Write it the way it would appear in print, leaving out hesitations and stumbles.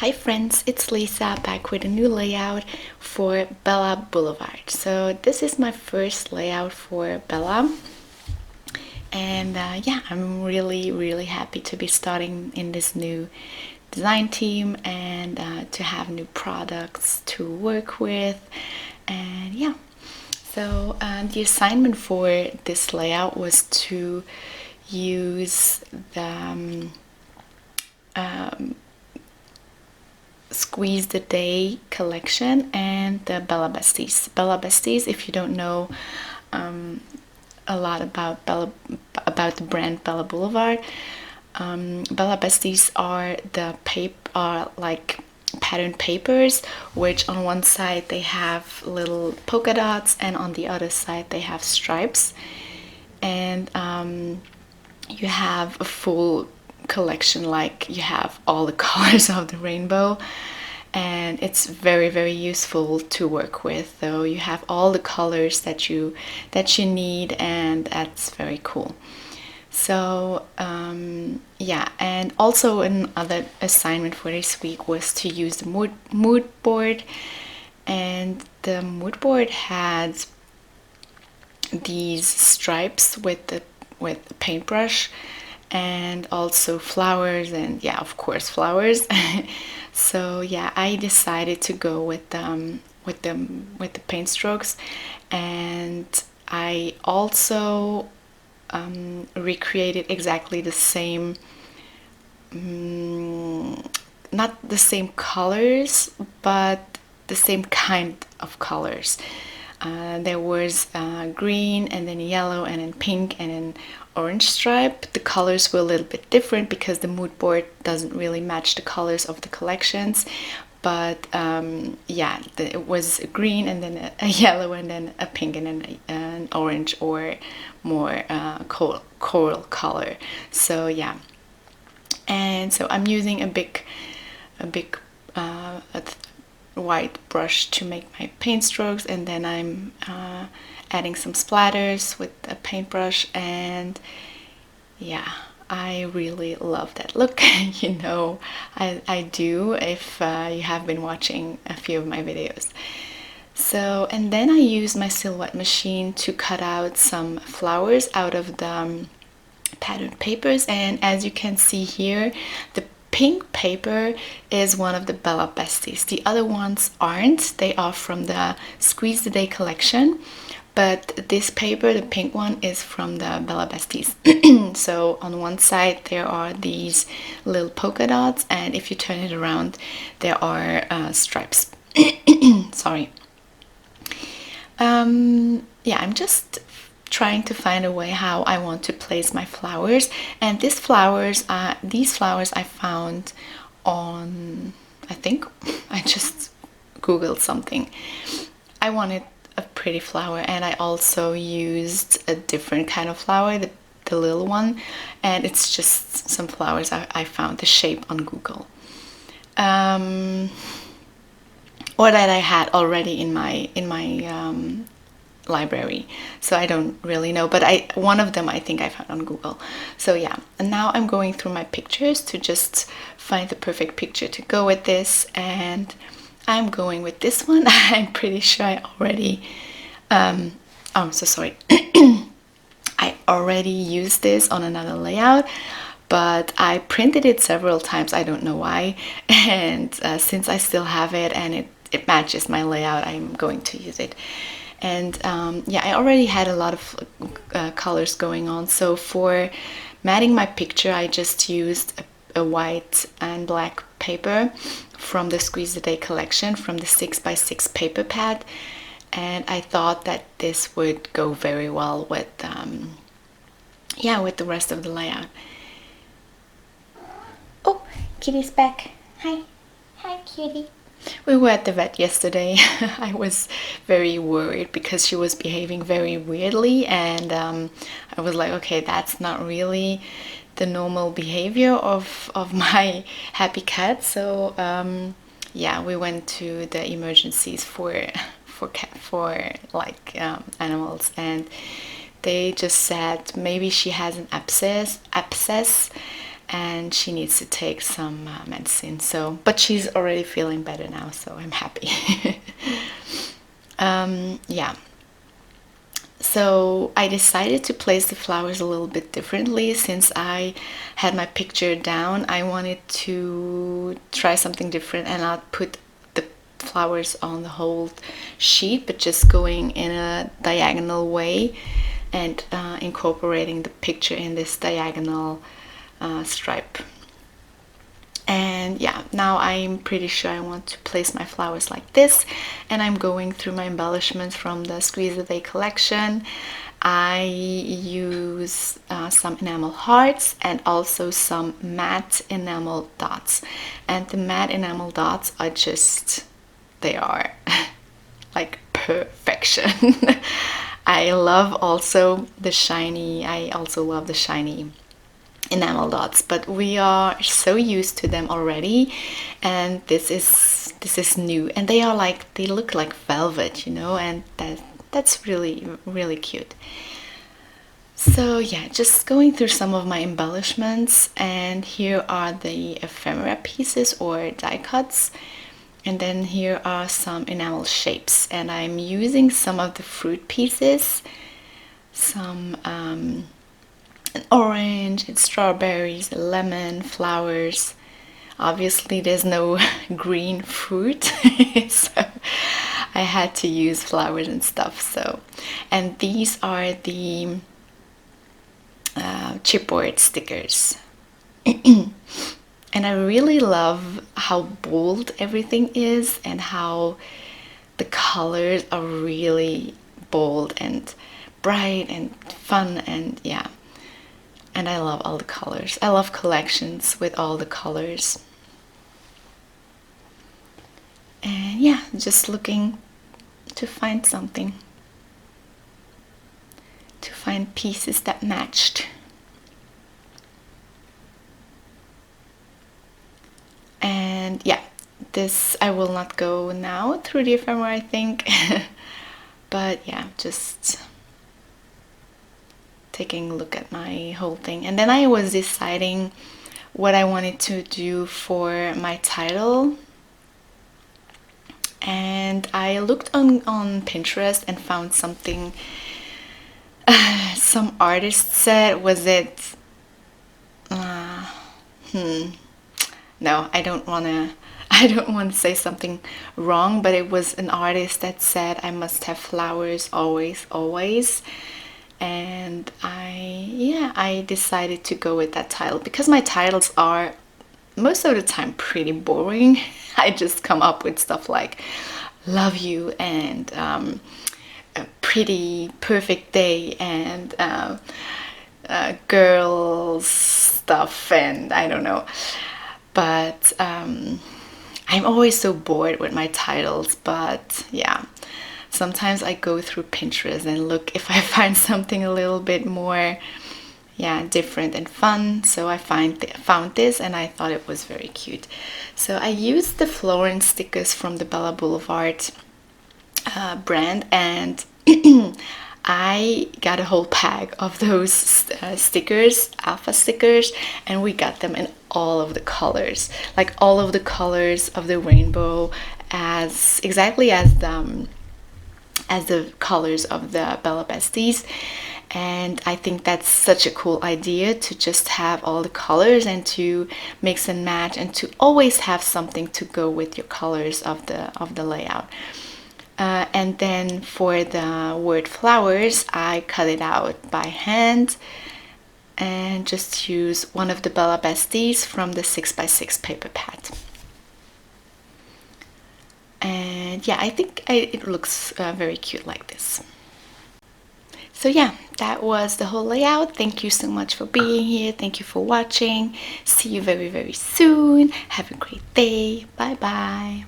Hi friends, it's Lisa back with a new layout for Bella Boulevard. So this is my first layout for Bella, and yeah, I'm really happy to be starting in this new design team and to have new products to work with. And yeah, so the assignment for this layout was to use the Squeeze the Day collection and the Bella Besties. Bella Besties, if you don't know a lot about the brand Bella Boulevard, Bella Besties are like pattern papers, which on one side they have little polka dots and on the other side they have stripes, and you have a full collection, like you have all the colors of the rainbow, and it's very useful to work with. So you have all the colors that you need, and that's very cool. So yeah, and also another assignment for this week was to use the mood board, and the mood board had these stripes with the paintbrush, and also flowers, and yeah, of course flowers. So yeah, I decided to go with the paint strokes, and I also recreated exactly the same, not the same colors, but the same kind of colors. There was green, and then yellow, and then pink, and then orange stripe. The colors were a little bit different because the mood board doesn't really match the colors of the collections, but yeah, it was a green, and then a yellow, and then a pink, and then an orange or more coral color. So yeah, and so I'm using a big white brush to make my paint strokes, and then I'm adding some splatters with a paintbrush, and yeah, I really love that look. You know, I do, if you have been watching a few of my videos. So, and then I use my silhouette machine to cut out some flowers out of the patterned papers, and as you can see here, the pink paper is one of the Bella Besties. The other ones aren't. They are from the Squeeze the Day collection, but this paper, the pink one, is from the Bella Besties. So on one side there are these little polka dots, and if you turn it around there are stripes. Sorry. Yeah, I'm just trying to find a way how I want to place my flowers, and these flowers I found on, I think I just googled something. I wanted a pretty flower, and I also used a different kind of flower, the little one, and it's just some flowers I found the shape on Google, or that I had already in my library, so I don't really know, but one of them I think I found on Google. So yeah, and now I'm going through my pictures to just find the perfect picture to go with this, and I'm going with this one. I'm pretty sure I already oh, I'm so sorry. I already used this on another layout, but I printed it several times, I don't know why, and since I still have it and it matches my layout, I'm going to use it. And yeah, I already had a lot of colors going on, so for matting my picture I just used a white and black paper from the Squeeze the Day collection, from the 6x6 paper pad, and I thought that this would go very well with yeah, with the rest of the layout. Oh, Kitty's back. Hi Kitty. We were at the vet yesterday. I was very worried because she was behaving very weirdly, and I was like, okay, that's not really the normal behavior of my happy cat. So yeah, we went to the emergencies for like animals, and they just said maybe she has an abscess, and she needs to take some medicine. So, but she's already feeling better now, so I'm happy. Yeah. So I decided to place the flowers a little bit differently. Since I had my picture down, I wanted to try something different and not put the flowers on the whole sheet, but just going in a diagonal way and incorporating the picture in this diagonal stripe. And yeah, now I'm pretty sure I want to place my flowers like this, and I'm going through my embellishments from the Squeeze a Day collection. I use some enamel hearts and also some matte enamel dots, and the matte enamel dots are just, they are like perfection. I love also the shiny, I also love the shiny enamel dots, but we are so used to them already, and this is new, and they are like, they look like velvet, you know, and that's really really cute. So yeah, just going through some of my embellishments, and here are the ephemera pieces or die cuts, and then here are some enamel shapes, and I'm using some of the fruit pieces, some an orange and strawberries, lemon, flowers. Obviously there's no green fruit, so I had to use flowers and stuff. So, and these are the chipboard stickers. And I really love how bold everything is and how the colors are really bold and bright and fun, and yeah. And I love all the colors. I love collections with all the colors. And yeah, just looking to find something. To find pieces that matched. And yeah, this I will not go now through the ephemera, I think. But yeah, just taking a look at my whole thing. And then I was deciding what I wanted to do for my title. And I looked on Pinterest and found something some artist said, was it no, I don't want to say something wrong, but it was an artist that said I must have flowers always, always. And I decided to go with that title because my titles are most of the time pretty boring. I just come up with stuff like love you and a pretty perfect day and girls stuff, and I don't know. But I'm always so bored with my titles. But yeah, sometimes I go through Pinterest and look if I find something a little bit more, yeah, different and fun. So I found this, and I thought it was very cute. So I used the Florence stickers from the Bella Boulevard brand, and I got a whole pack of those stickers, alpha stickers, and we got them in all of the colors, like all of the colors of the rainbow, as exactly as the colors of the Bella Besties. And I think that's such a cool idea to just have all the colors and to mix and match, and to always have something to go with your colors of the layout. And then for the word flowers, I cut it out by hand and just use one of the Bella Besties from the 6x6 paper pad. And yeah, I think it looks very cute like this. So yeah, that was the whole layout. Thank you so much for being here. Thank you for watching. See you very, very soon. Have a great day. Bye bye.